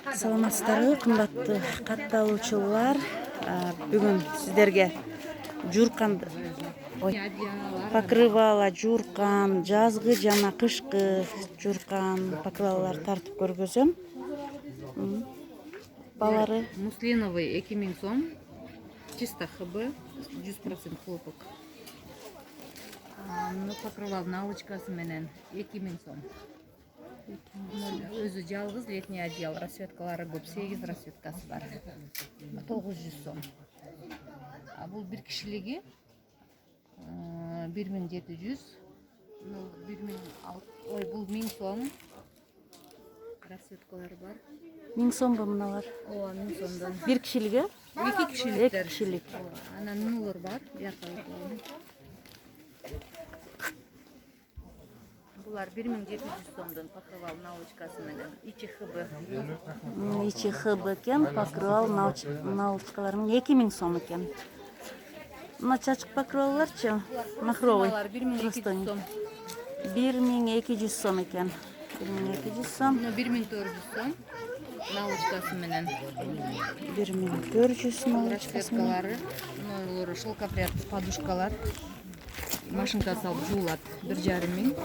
Саламатсыздарбы, кымбаттуу катталуучулар. Бүгүн сиздерге жууркан, покрывала, жууркан, жазгы жана кышкы жууркан покрывалар тартып көргөзөм. Балары Муслиновый 2000 сом, чисто ХБ, 100% хлопок. Покрывал налычкасы менен 2000 сом. Өзү жалгыз летний одеял, расцветкалары көп, 8 расцветкасы бар. 900 сом. Бул бир кишилиги 1700. Бул 1000 сом. Расцветкалары бар. 1000 сомбу мыналар? 1000 сомдон. Бир кишилиги? 2 кишиликтер. 2 кишилик. Анан мыналар бар. Булар 1700 сомдон покрывал налычкасы менен. Ичи ХБ. Ичи ХБ экен, покрывал налычкаларың 2000 сом экен. Мына чачык покрываларчы, махровый. 1200 сом. 1200 сом экен. 1200 сом. 1400 сом. Налычкасы менен. 1400 налычкасы менен. Расцветкалары, шелкопряд подушкалар. Машинка салып жуулат 1500.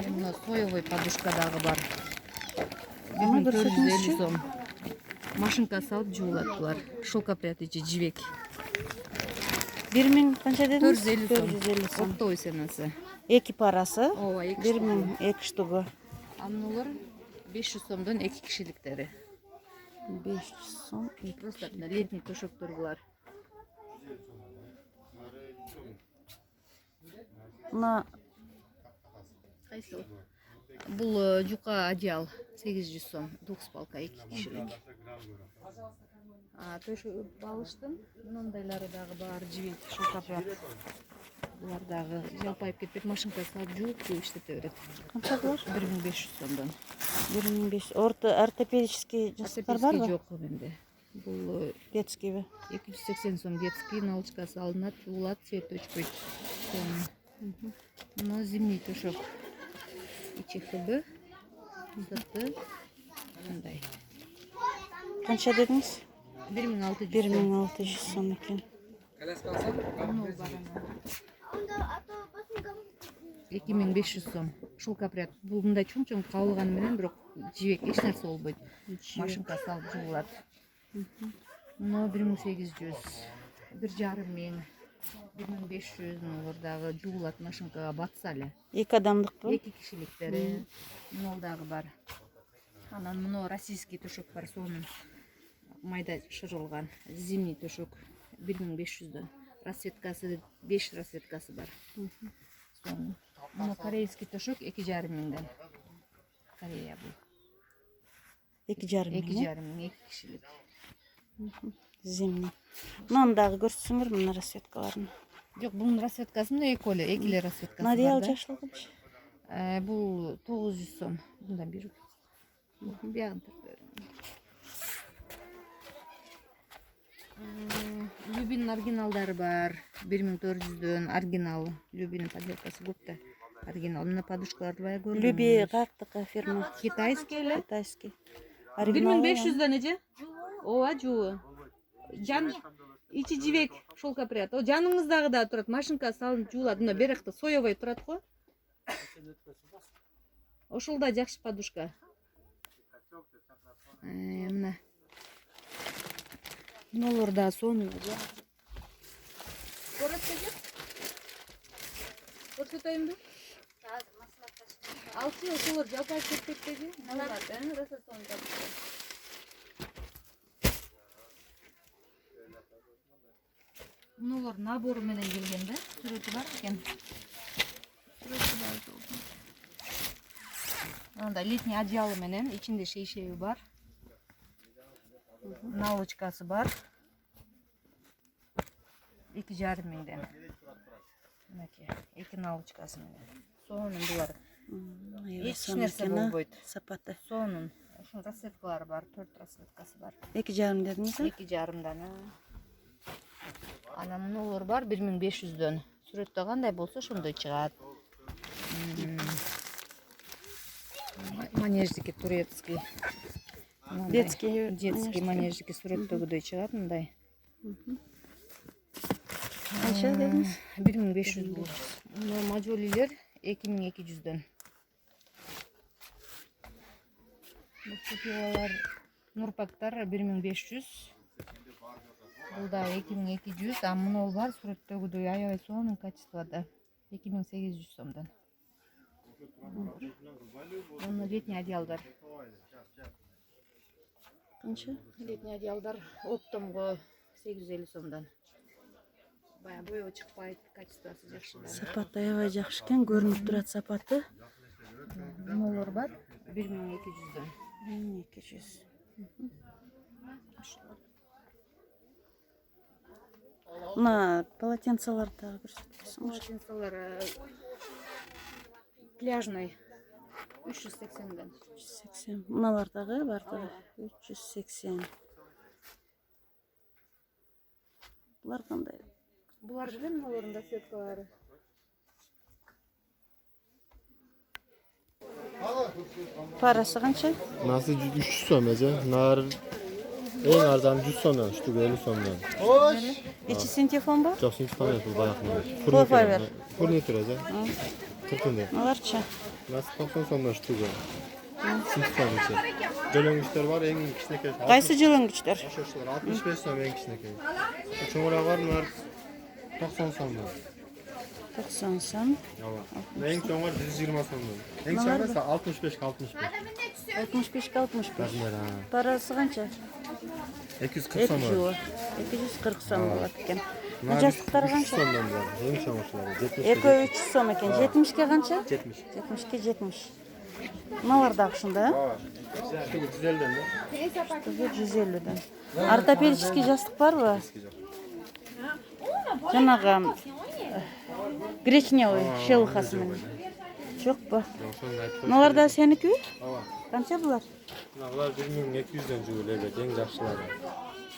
Мына соевый подушка дагы бар. 1450 сом. Машинка салып жуулат булар. Шелкопряд ичи жибек. 1000 канча дедиңиз? 450 сом. Оптовый ценасы. Эки парасы? Ооба, 1000 2 штугу. Амнулар 500 сомдон 2 кишиликтери. 500 сом. Просто летний төшөктөр булар. Мына Кайсы? Бул жука одеял 800 сом, двухспалка 2 кишилик. Төшөк балыштын мындайлары дагы бар, жибек, шелкопряд. Булар дагы жалпайып кетпек, машинка салып жууп иштете берет. канча булар? 1500 сомдон. 1500. Орто ортопедический жастыктар барбы? Жок менде. Бул Детскийби? 280 сом детский, налычкасы алынат, жуулат, цвет өчпөйт. Но зимний төшөк. Ичи ХБ. Сырты мындай. Канча дедиңиз? 1600. 1600 сом экен. 2500 сом. Шелкопряд. Бул мындай чоң-чоң кабылганы менен, бирок жибек эч нерсе болбойт. Машинка салып жуулат. Но 1800, 1500, 1500 мулар дагы жуулат, машинкага батса эле. 2 адамдыкпы? 2 кишиликтери. Мынал дагы бар. Анан мына российский төшөк бар, сонун майда шырылган зимний төшөк 1500дөн. Расцветкасы 5 расцветкасы бар. Мына корейский төшөк 2500ден. Корея бул. 2,5 2,5 2 кишилик. Зимний. Мынаны дагы көрсөтсөңөр, мына расцветкаларын. Жок, бунун расцветкасы мына экиле расцветкасы бар. Надеял жаштылгынчы? Бул 900 сом. Мындан бир. Биягын тартып. Любин оригиналдары бар. 1400дөн оригинал. Любин подделкасы көп да. Оригинал. Мына подушкаларды бая көрдүм. Люби каяктыкы фирма? Китайский эле. Китайский. 1500дөн эже? Ооба, жуу. Жан ичи жибек шелкопряд. О, жаныңыздагы да турат. Машинка салынып жуулат. Мына беракта соевый турат го. Ошол да жакшы подушка. Мына. Мыналар да сонун. Көрсөтөйүнбү? Алчы ошолор жалпайып кетпектеги. Мыналар набору менен келген да. Сүрөтү бар экен. Анда летний одеялы менен, ичинде шейшеби бар. Налычкасы бар. 2500ден. Мынакей, 2 налычкасы менен. Сонун булар. Эч нерсе болбойт. Сапаты. Сонун. Ошо расцветкалары бар, 4 расцветкасы бар. 2,5 дедиңиз? 2,5дан. Анан мыналар бар 1500дөн. Сүрөттө кандай болсо ошондой чыгат. Манеждики турецкий. детский манеждики сүрөттөгүдөй чыгат мындай. Канча дедиңиз? 1500 бул. Мажолилер 2200дөн. Бутылкалар Нурпактар 1500. Бул да 2200, а мынол бар сүрөттөгүдөй аябай сонун качествода 2800 сомдон. Мына летний одеялдар. Канча? Летний одеялдар оптомго 850 сомдон. Бая боёу чыкпайт, качествосы жакшы. Сапаты аябай жакшы экен, көрүнүп турат сапаты. Мыналар бар 1200дөн. 1200. Мына полотенцаларды дагы көрсөтөсүңүз. Полотенцалар пляжный 380дөн. 380. Мыналар дагы бардыгы 380. Булар кандай? Булар деле мыналардын да сеткалары. Парасы канча? Nasıl 300 сом эже? Нар эң арзаны 100 сомдон, үчтүгү 50 сомдон. Ичи синтефон бар? Жок, синтефон эмес, бул баягы. Флофайвер. Фурнитур эже. 40 теңге. Аларча? Nasıl 90 сомдон үчтүгү. Синтефон ичи. Жөлөңүчтөр бар, эң кичинекей. Кайсы жылыңгычтар? Ошолор 65 сом эң кичинекей. Чоңураак бар, мына 90 сомдон. 90 сом. Ооба. Эң чоңур 120 сомдон. Эң чоңур 65-65. 65-65. Размер. Парасы канча? 240 сом. 240 сом болот экен. Жастыктар канча? сомдон бар. Эң чоңурлары 70. Экөө 300 сом экен. 70ке канча? 70. 70ке 70. Мыналар дагы ушунда, э? 150дөн. 150дөн. Ортопедический жастык барбы? Жанагы гречневый шелухасы менен. Жокпу? Мыналар да сеникиби? Ооба. Канча булар? Булар 1200дөн жүгүлө эле, эң жакшылары.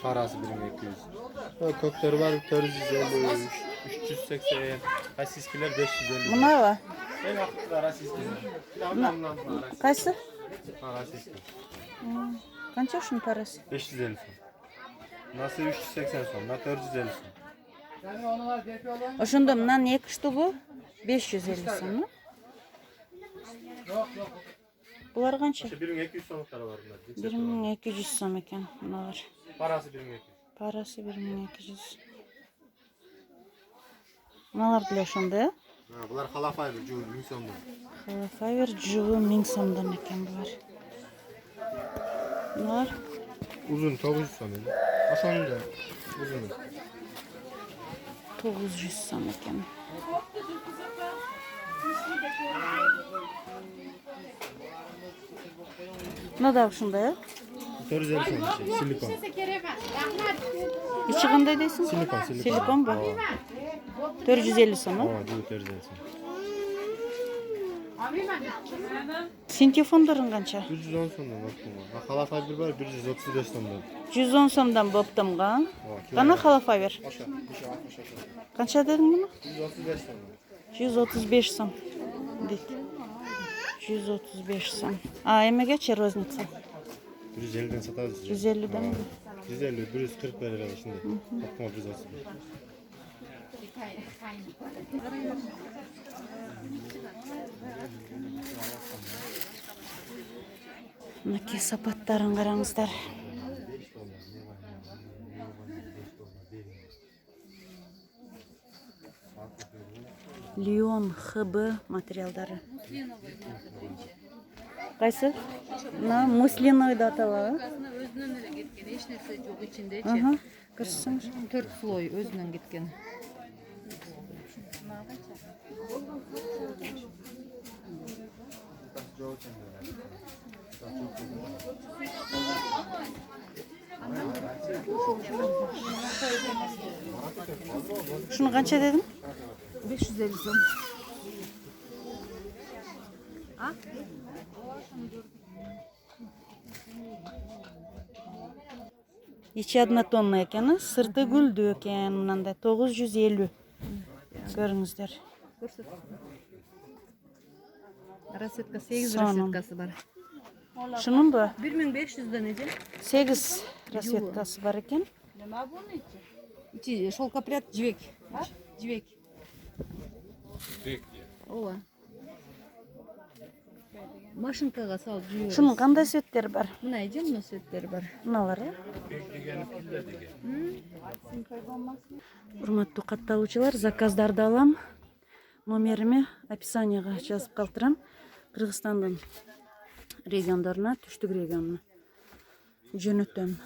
Парасы 1200. Көптөр бар 450, 380, российскилер 550. Мынабы? Эң акылдуу российский. Кайсы? Российский. Канча ушунун парасы? 550 сом. Мынасы 380 сом, мына 450 сом. Ошондо мынанын эки штугу 550 сом. Булар канча? 1200 сомдуктары бар мына. 1200 сом экен мыналар. Парасы 1200. Парасы 1200. Мыналар деле ошондо, э? Булар халафайбы жүгү 1000 сомдон. Халафайбер жүгү 1000 сомдон экен булар. Мыналар Uzun 900 сом. Ошонун да узуну. 900 сом экен. Мына да ушундай, э? 450 сом, силикон. Ичи кандай дейсиң? Силикон. Силиконбу? 450 сом, э? Ооба, жүгү 450 сом. Синтефондорун канча? 110 сомдон оптумга. Халафайбер бар 135 сомдон. 110 сомдон боптомго. Кана халафайбер? Ошо, 60. Канча дедиң муну? 135 сомдон. 135 сом. Дейт. 135 сом. А эмегечи розница? 150ден сатабыз. 150ден. 150, 140 берер ушундай. Оптума 135. Мынакей сапаттарын караңыздар. Лион ХБ материалдары. Кайсы? Мына муслиной да аталабы. Өзүнөн эле кеткен, эч нерсе жок ичиндечи. Көрсөңүз. 4 слой өзүнөн кеткен. Шуну канча дедиң? 550 сом. Ичи однотонный экен, сырты гүлдүү экен, мынандай 950. Көрүңүздөр. Рассетка 8 Сонун. рассеткасы бар. Шунунбу? 1500'dan ekan. 8 расцветкасы бар экен. İçi şolkapryat jibek. Jibek. Ооба. Машинкага салып жууйбуз. Шунун кандай цветтери бар? Мына эже мына светтери бар. Мыналар, э? Урматтуу катталуучулар, заказдарды алам. Номериме описанияга жазып калтырам. Кыргызстандын региондоруна, түштүк регионуна жөнөтөм.